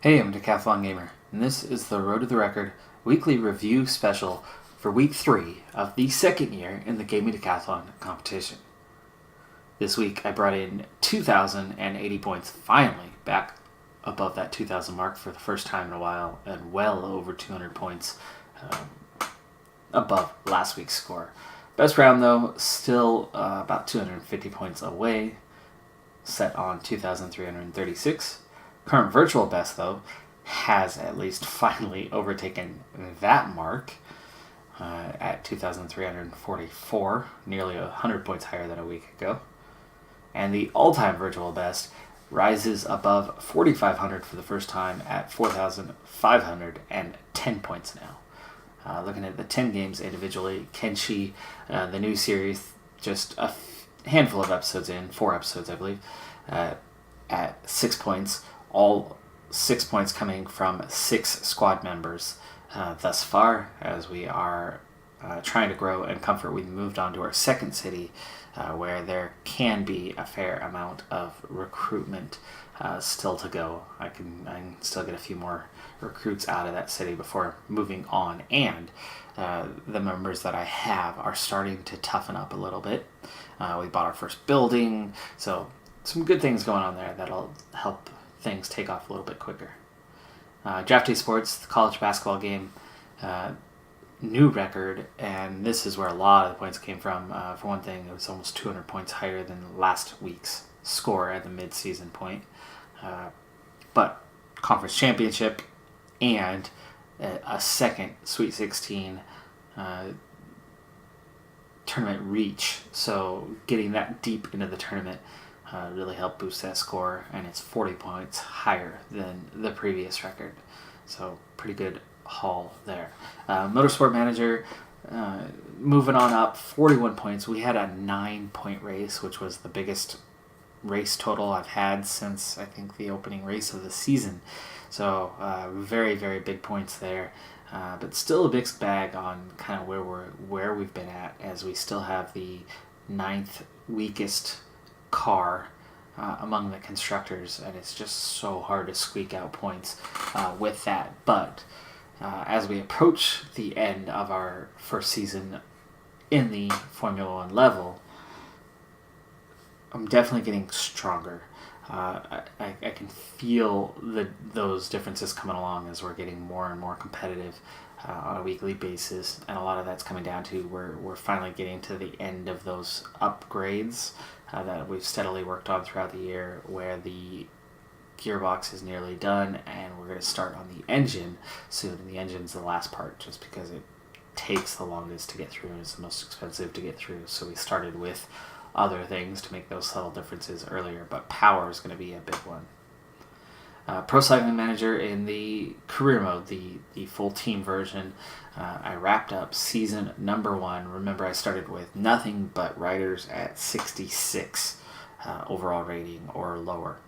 Hey, I'm Decathlon Gamer, and this is the Road to the Record weekly review special for week 3 of the second year in the Gaming Decathlon competition. This week I brought in 2,080 points, finally back above that 2,000 mark for the first time in a while, and well over 200 points above last week's score. Best round, though, still about 250 points away, set on 2,336. Current virtual best, though, has at least finally overtaken that mark at 2,344, nearly 100 points higher than a week ago. And the all-time virtual best rises above 4,500 for the first time at 4,510 points now. Looking at the 10 games individually, Kenshi, the new series, just a handful of episodes in, 4 episodes I believe, at 6 points, all 6 points coming from 6 squad members thus far. As we are trying to grow in comfort, we've moved on to our second city, where there can be a fair amount of recruitment still to go. I can still get a few more recruits out of that city before moving on, and the members that I have are starting to toughen up a little bit. We bought our first building, so some good things going on there that'll help things take off a little bit quicker. Draft Sports, the college basketball game, new record, and this is where a lot of the points came from. For one thing, it was almost 200 points higher than last week's score at the mid-season point. But conference championship and a second Sweet 16 tournament reach, so getting that deep into the tournament really helped boost that score, and it's 40 points higher than the previous record. So pretty good haul there. Motorsport Manager, moving on up, 41 points. We had a 9-point race, which was the biggest race total I've had since, I think, the opening race of the season. So very, very big points there. But still a mixed bag on kind of where we've been at, as we still have the 9th weakest car among the constructors, and it's just so hard to squeak out points with that. But as we approach the end of our first season in the Formula One level, I'm definitely getting stronger. I can feel those differences coming along as we're getting more and more competitive on a weekly basis, and a lot of that's coming down to we're finally getting to the end of those upgrades that we've steadily worked on throughout the year, where the gearbox is nearly done, and we're going to start on the engine soon. And the engine's the last part, just because it takes the longest to get through and is the most expensive to get through. So we started with other things to make those subtle differences earlier, but power is going to be a big one. Pro Cycling Manager in the career mode, the full team version, I wrapped up season number 1. Remember, I started with nothing but riders at 66 overall rating or lower.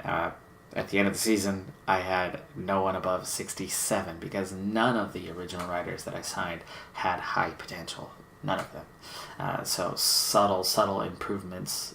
At the end of the season, I had no one above 67, because none of the original riders that I signed had high potential. None of them. So subtle improvements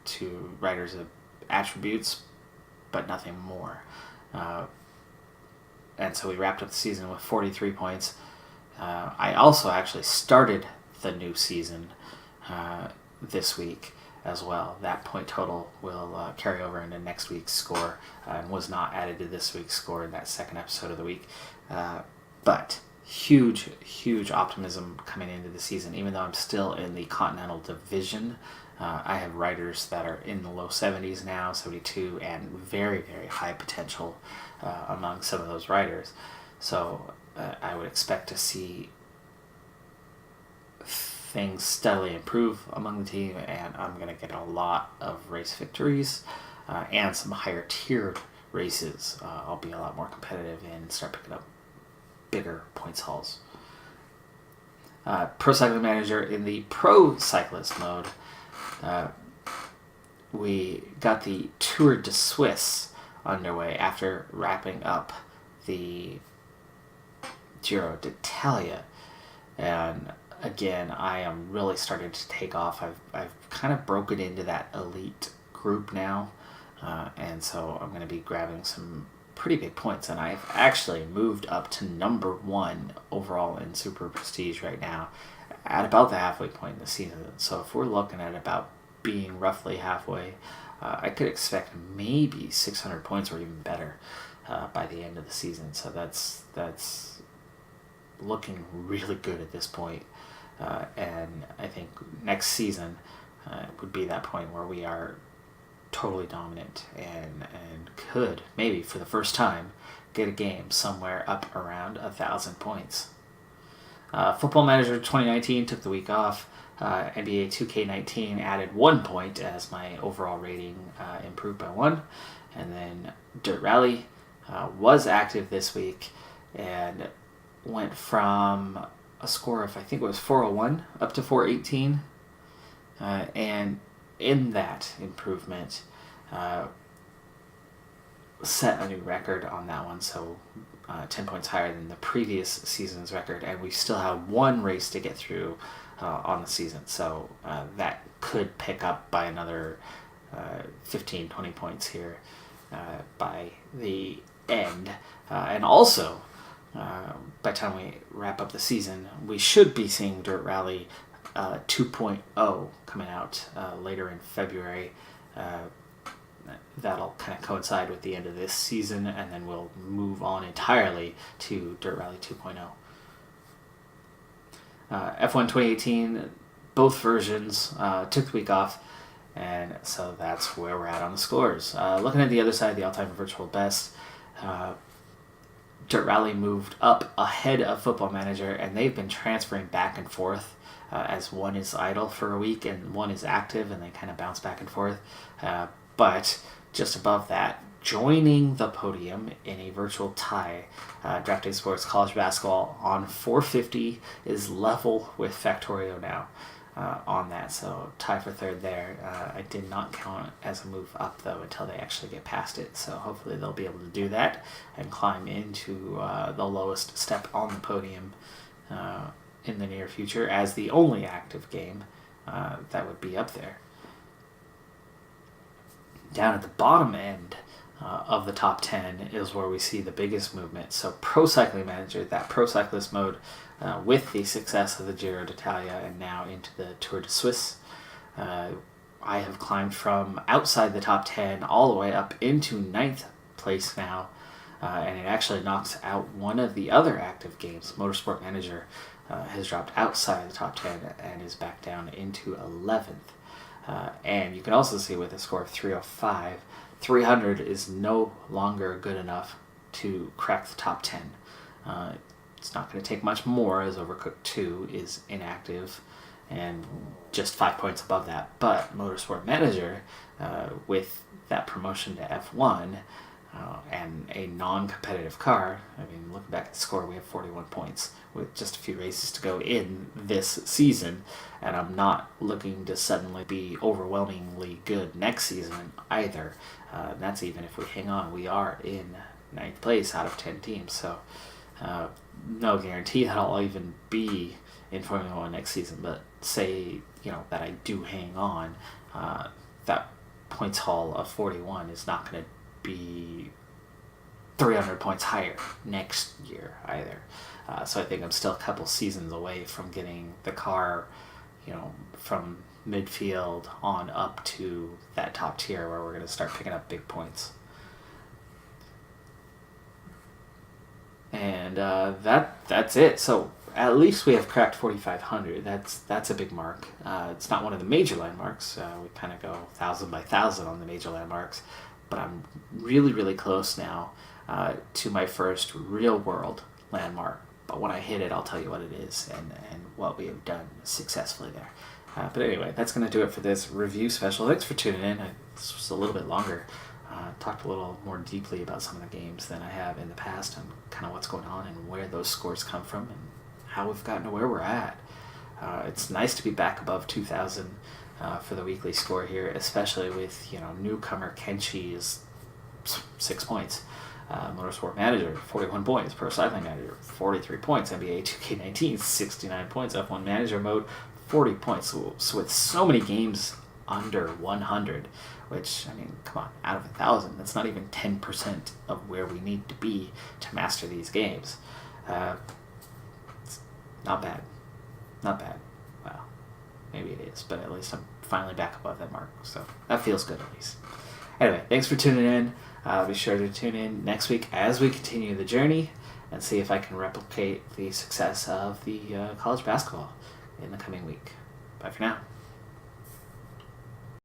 to riders' attributes, but nothing more. And so we wrapped up the season with 43 points. I also actually started the new season this week as well. That point total will carry over into next week's score, and was not added to this week's score in that second episode of the week. But huge optimism coming into the season. Even though I'm still in the Continental Division, I have riders that are in the low 70s now, 72, and very, very high potential among some of those riders. So I would expect to see things steadily improve among the team, and I'm going to get a lot of race victories and some higher tiered races. I'll be a lot more competitive and start picking up bigger points hauls. Pro Cycling Manager in the Pro Cyclist mode, we got the Tour de Suisse underway after wrapping up the Giro d'Italia, and again, I am really starting to take off. I've kind of broken into that elite group now, and so I'm going to be grabbing some pretty big points, and I've actually moved up to number 1 overall in Super Prestige right now at about the halfway point in the season. So if we're looking at about being roughly halfway, I could expect maybe 600 points or even better by the end of the season. So that's looking really good at this point. And I think next season would be that point where we are totally dominant and could maybe for the first time get a game somewhere up around 1,000 points. Football Manager 2019 took the week off. NBA 2K19 added 1 point as my overall rating improved by 1. And then Dirt Rally was active this week and went from a score of, I think it was 401 up to 418. And in that improvement, set a new record on that one, so 10 points higher than the previous season's record, and we still have 1 race to get through on the season, so that could pick up by another 15, 20 points here by the end. And also, by the time we wrap up the season, we should be seeing Dirt Rally 2.0 coming out later in February. That'll kind of coincide with the end of this season, and then we'll move on entirely to Dirt Rally 2.0. F1 2018, both versions took the week off, and so that's where we're at on the scores. Looking at the other side, the all-time virtual best, Dirt Rally moved up ahead of Football Manager, and they've been transferring back and forth as one is idle for a week and one is active, and they kind of bounce back and forth. But just above that, joining the podium in a virtual tie, DraftKings Sports College Basketball on 450 is level with Factorio now on that. So tie for third there. I did not count as a move up, though, until they actually get past it. So hopefully they'll be able to do that and climb into the lowest step on the podium in the near future as the only active game that would be up there. Down at the bottom end of the top 10 is where we see the biggest movement. So Pro Cycling Manager, that Pro Cyclist mode, with the success of the Giro d'Italia and now into the Tour de Suisse, I have climbed from outside the top 10 all the way up into 9th place now, and it actually knocks out one of the other active games. Motorsport Manager has dropped outside the top 10 and is back down into 11th. And you can also see with a score of 305, 300 is no longer good enough to crack the top 10. It's not going to take much more, as Overcooked 2 is inactive and just 5 points above that. But Motorsport Manager, with that promotion to F1 and a non-competitive car, I mean, looking back at the score, we have 41 points with just a few races to go in this season, and I'm not looking to suddenly be overwhelmingly good next season either. That's even if we hang on. We are in 9th place out of 10 teams, so no guarantee that I'll even be in Formula 1 next season, but say, that I do hang on, that points haul of 41 is not going to be 300 points higher next year either. So I think I'm still a couple seasons away from getting the car, from midfield on up to that top tier where we're going to start picking up big points. And that's it. So at least we have cracked 4,500. That's a big mark. It's not one of the major landmarks. We kind of go 1,000 by 1,000 on the major landmarks. But I'm really, really close now to my first real-world landmark. But when I hit it, I'll tell you what it is and what we have done successfully there. But anyway, that's going to do it for this review special. Thanks for tuning in. This was a little bit longer. Talked a little more deeply about some of the games than I have in the past and kind of what's going on and where those scores come from and how we've gotten to where we're at. It's nice to be back above 2,000 for the weekly score here, especially with newcomer Kenshi's 6 points. Motorsport Manager, 41 points. Pro Cycling Manager, 43 points. NBA 2K19, 69 points. F1 Manager Mode, 40 points. So with so many games under 100, which, I mean, come on, out of 1,000, that's not even 10% of where we need to be to master these games. It's not bad. Not bad. Well, maybe it is, but at least I'm finally back above that mark, so that feels good at least. Anyway, thanks for tuning in. Be sure to tune in next week as we continue the journey and see if I can replicate the success of the college basketball in the coming week. Bye for now.